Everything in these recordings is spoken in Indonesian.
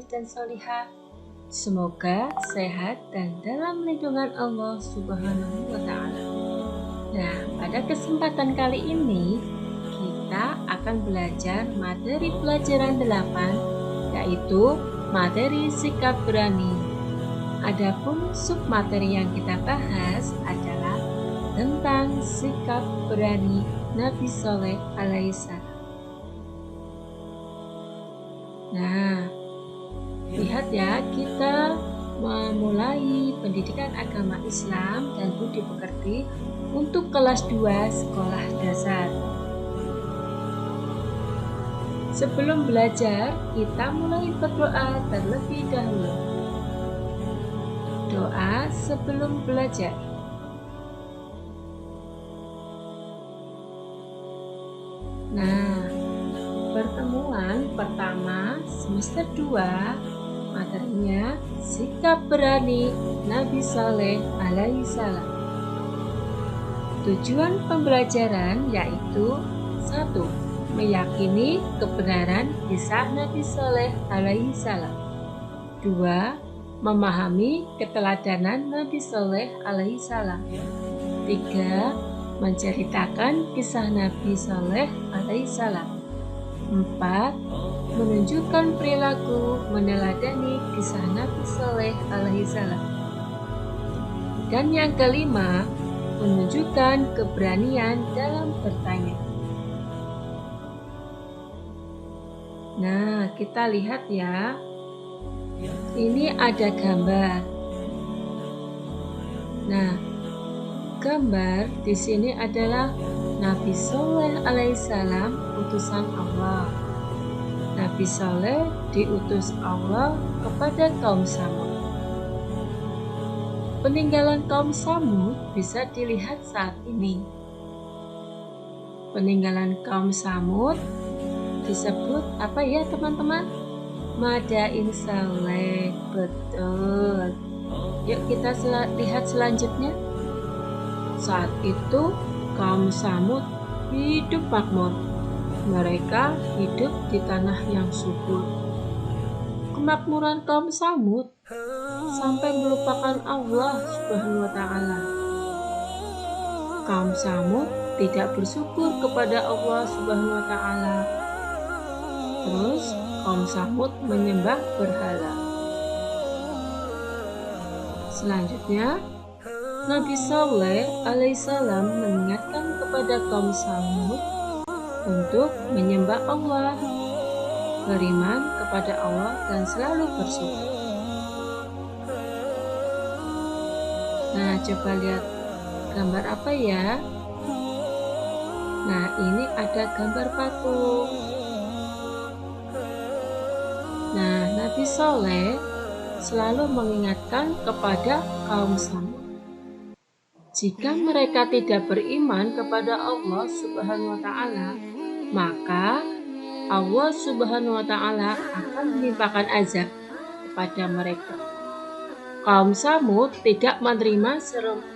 dan solihah. Semoga sehat dan dalam lindungan Allah Subhanahu wa Ta'ala. Nah, pada kesempatan kali ini kita akan belajar materi pelajaran 8, yaitu materi sikap berani. Adapun submateri yang kita bahas adalah tentang sikap berani Nabi Shalih alaihissalam. Nah, lihat ya, kita memulai pendidikan agama Islam dan budi pekerti untuk kelas 2 sekolah dasar. Sebelum belajar, kita mulai berdoa terlebih dahulu. Doa sebelum belajar. Nah, pertemuan pertama semester 2 materinya sikap berani Nabi Shalih alaihissalam. Tujuan pembelajaran yaitu 1. Meyakini kebenaran kisah Nabi Shalih alaihissalam. 2. Memahami keteladanan Nabi Shalih alaihissalam. 3. Menceritakan kisah Nabi Shalih alaihissalam. 4. Menunjukkan perilaku meneladani kisah Nabi Shalih alaihissalam. Dan yang kelima, menunjukkan keberanian dalam bertanya. Nah, kita lihat ya. Ini ada gambar. Nah, gambar di sini adalah Nabi Shalih alaihissalam, utusan Allah. Nabi Shalih diutus Allah kepada kaum Samud. Peninggalan kaum Samud bisa dilihat saat ini. Peninggalan kaum Samud disebut apa ya teman-teman? Madain Saleh. Betul. Yuk kita lihat selanjutnya. Saat itu kaum Samud hidup makmur. Mereka hidup di tanah yang subur. Kemakmuran kaum Samud sampai melupakan Allah Subhanahu wa Ta'ala. Kaum Samud tidak bersyukur kepada Allah Subhanahu wa Ta'ala. Terus kaum Samud menyembah berhala. Selanjutnya, Nabi Shalih alaihissalam mengingatkan kepada kaum Samud untuk menyembah Allah, beriman kepada Allah dan selalu bersyukur. Nah, coba lihat gambar apa ya? Nah, ini ada gambar patung. Nah, Nabi Shalih selalu mengingatkan kepada kaum Samud. Jika mereka tidak beriman kepada Allah Subhanahu wa Ta'ala, maka Allah Subhanahu wa Ta'ala akan menimpakan azab kepada mereka. Kaum Samud tidak menerima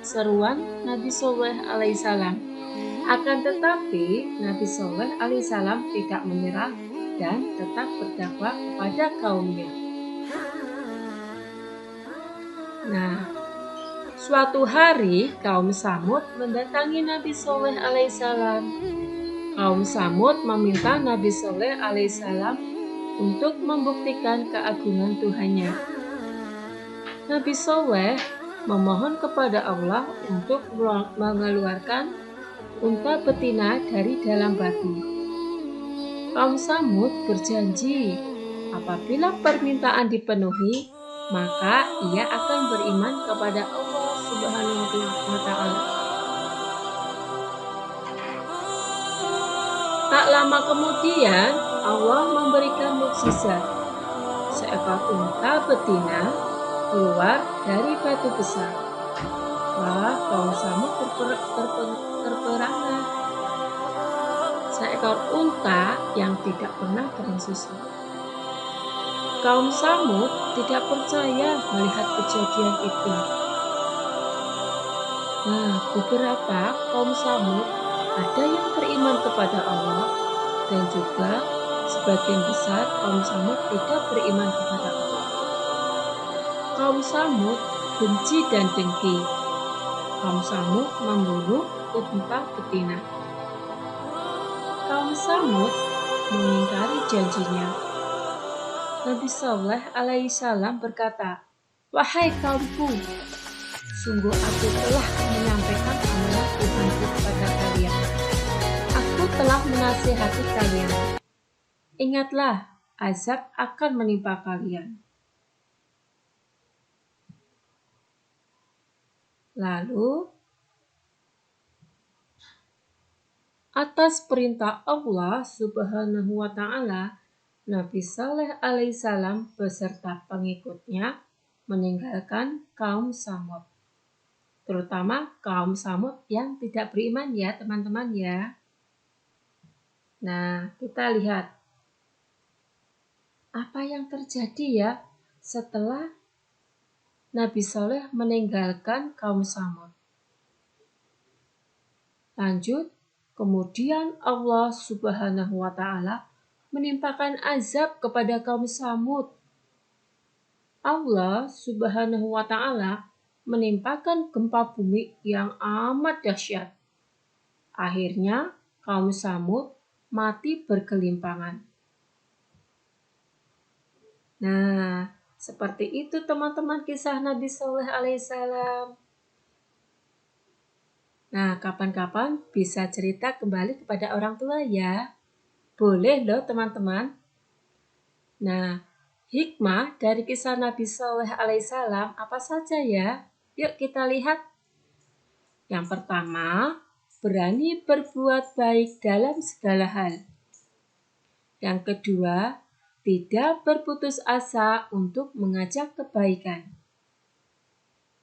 seruan Nabi Shalih alaihissalam. Akan tetapi Nabi Shalih alaihissalam tidak menyerah dan tetap berdakwah kepada kaumnya. Nah, suatu hari kaum Samud mendatangi Nabi Shalih alaihissalam. Kaum Samud meminta Nabi Shalih alaihissalam untuk membuktikan keagungan Tuhannya. Nabi Shalih memohon kepada Allah untuk mengeluarkan unta betina dari dalam batu. Kaum Samud berjanji apabila permintaan dipenuhi, maka ia akan beriman kepada Allah Subhanahu wa Ta'ala. Tak lama kemudian Allah memberikan mukjizat. Seekor unta betina keluar dari batu besar. Wah, kaum Samud terperangah. Seekor unta yang tidak pernah kering susu. Kaum Samud tidak percaya melihat kejadian itu. Nah, beberapa kaum Samud ada yang beriman kepada Allah dan juga sebagian besar kaum Samud tidak beriman kepada Allah. Kaum Samud benci dan dengki. Kaum Samud membunuh unta betina. Kaum Samud mengingkari janjinya. Nabi Saleh alaihissalam berkata, "Wahai kaumku, sungguh aku telah menyampaikan amanah Tuhanku kepada kalian. Aku telah menasihati kalian. Ingatlah, azab akan menimpa kalian." Lalu, atas perintah Allah Subhanahu wa Ta'ala, Nabi Saleh alaihissalam beserta pengikutnya meninggalkan kaum Samud. Terutama kaum Samud yang tidak beriman ya teman-teman ya. Nah, kita lihat apa yang terjadi ya setelah Nabi Saleh meninggalkan kaum Samud. Lanjut, kemudian Allah Subhanahu wa Ta'ala menimpakan azab kepada kaum Samud. Allah Subhanahu wa Ta'ala menimpakan gempa bumi yang amat dahsyat. Akhirnya kaum Samud mati bergelimpangan. Nah, seperti itu teman-teman kisah Nabi Saleh alaihissalam. Nah, kapan-kapan bisa cerita kembali kepada orang tua ya. Boleh loh teman-teman. Nah, hikmah dari kisah Nabi Saleh alaihissalam apa saja ya? Yuk kita lihat. Yang pertama, berani berbuat baik dalam segala hal. Yang kedua, tidak berputus asa untuk mengajak kebaikan.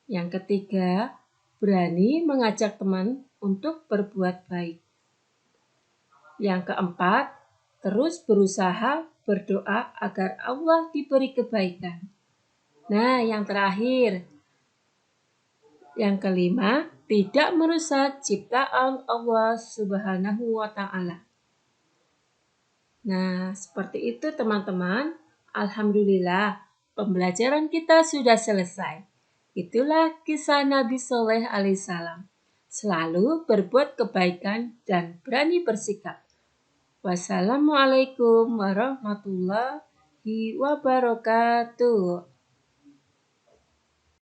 Yang ketiga, berani mengajak teman untuk berbuat baik. Yang keempat, terus berusaha berdoa agar Allah diberi kebaikan. Nah, yang terakhir, yang kelima, tidak merusak ciptaan Allah Subhanahu wa Ta'ala. Nah, seperti itu teman-teman. Alhamdulillah, pembelajaran kita sudah selesai. Itulah kisah Nabi Saleh alaihissalam. Selalu berbuat kebaikan dan berani bersikap. Wassalamualaikum warahmatullahi wabarakatuh.